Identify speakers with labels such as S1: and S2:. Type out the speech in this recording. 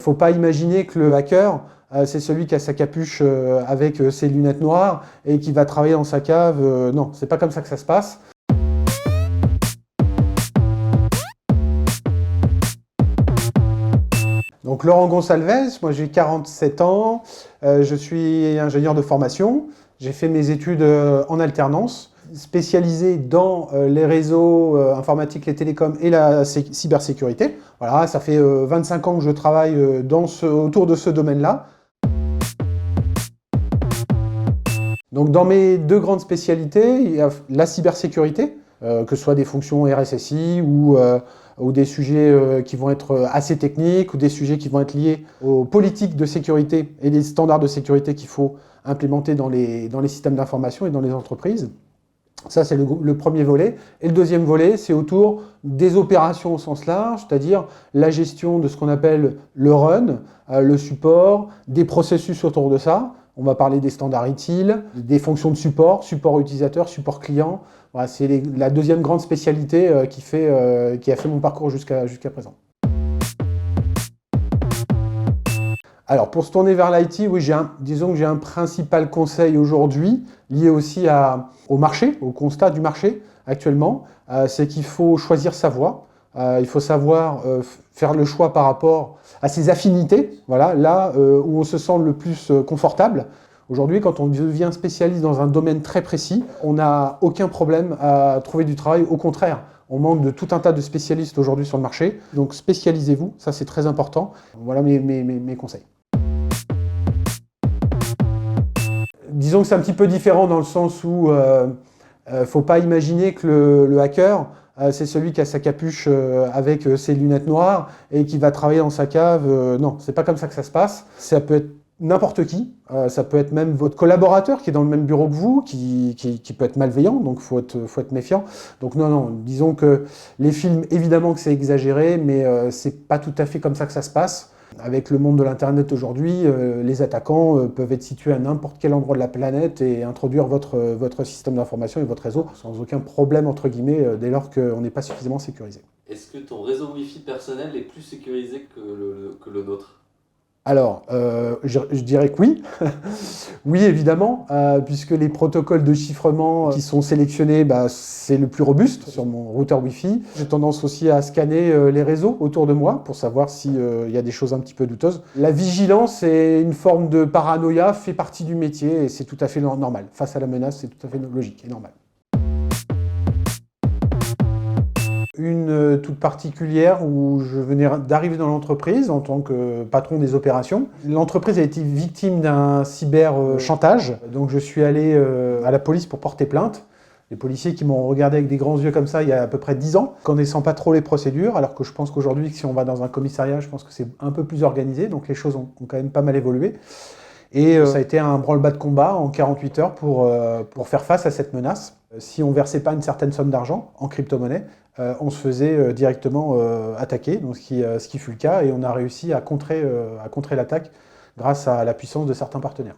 S1: Il ne faut pas imaginer que le hacker, c'est celui qui a sa capuche avec ses lunettes noires et qui va travailler dans sa cave. Non, c'est pas comme ça que ça se passe. Donc Laurent Gonsalves, moi j'ai 47 ans, je suis ingénieur de formation. J'ai fait mes études en alternance, spécialisé dans les réseaux informatiques, les télécoms et la cybersécurité. Voilà, ça fait 25 ans que je travaille autour de ce domaine-là. Donc dans mes deux grandes spécialités, il y a la cybersécurité, que ce soit des fonctions RSSI ou des sujets qui vont être assez techniques ou des sujets qui vont être liés aux politiques de sécurité et les standards de sécurité qu'il faut implémenter dans les systèmes d'information et dans les entreprises. Ça, c'est le premier volet. Et le deuxième volet, c'est autour des opérations au sens large, c'est-à-dire la gestion de ce qu'on appelle le run, le support, des processus autour de ça. On va parler des standards ITIL, des fonctions de support, support utilisateur, support client. Voilà, c'est la deuxième grande spécialité qui a fait mon parcours jusqu'à présent. Alors, pour se tourner vers l'IT, oui, disons que j'ai un principal conseil aujourd'hui, lié aussi au marché, au constat du marché actuellement, c'est qu'il faut choisir sa voie. Il faut savoir faire le choix par rapport à ses affinités, voilà, là où on se sent le plus confortable. Aujourd'hui, quand on devient spécialiste dans un domaine très précis, on n'a aucun problème à trouver du travail, au contraire. On manque de tout un tas de spécialistes aujourd'hui sur le marché, donc spécialisez-vous, ça c'est très important. Voilà mes conseils. Disons que c'est un petit peu différent dans le sens où faut pas imaginer que le hacker, c'est celui qui a sa capuche avec ses lunettes noires et qui va travailler dans sa cave. Non, c'est pas comme ça que ça se passe. Ça peut être n'importe qui, ça peut être même votre collaborateur qui est dans le même bureau que vous, qui peut être malveillant, donc faut être méfiant. Donc non, disons que les films, évidemment que c'est exagéré, mais c'est pas tout à fait comme ça que ça se passe. Avec le monde de l'Internet aujourd'hui, les attaquants peuvent être situés à n'importe quel endroit de la planète et introduire votre système d'information et votre réseau sans aucun problème, entre guillemets, dès lors qu'on n'est pas suffisamment sécurisé.
S2: Est-ce que ton réseau Wi-Fi personnel est plus sécurisé que le nôtre?
S1: Alors, je dirais que oui. Oui, évidemment, puisque les protocoles de chiffrement qui sont sélectionnés, c'est le plus robuste sur mon routeur Wi-Fi. J'ai tendance aussi à scanner les réseaux autour de moi pour savoir s'il y a des choses un petit peu douteuses. La vigilance et une forme de paranoïa fait partie du métier et c'est tout à fait normal. Face à la menace, c'est tout à fait logique et normal. Une toute particulière où je venais d'arriver dans l'entreprise en tant que patron des opérations. L'entreprise a été victime d'un cyber-chantage, donc je suis allé à la police pour porter plainte. Les policiers qui m'ont regardé avec des grands yeux comme ça il y a à peu près 10 ans, connaissant pas trop les procédures, alors que je pense qu'aujourd'hui, si on va dans un commissariat, je pense que c'est un peu plus organisé, donc les choses ont quand même pas mal évolué. Et ça a été un branle-bas de combat en 48 heures pour faire face à cette menace. Si on ne versait pas une certaine somme d'argent en crypto-monnaie, on se faisait directement attaquer, donc ce qui fut le cas, et on a réussi à contrer l'attaque grâce à la puissance de certains partenaires.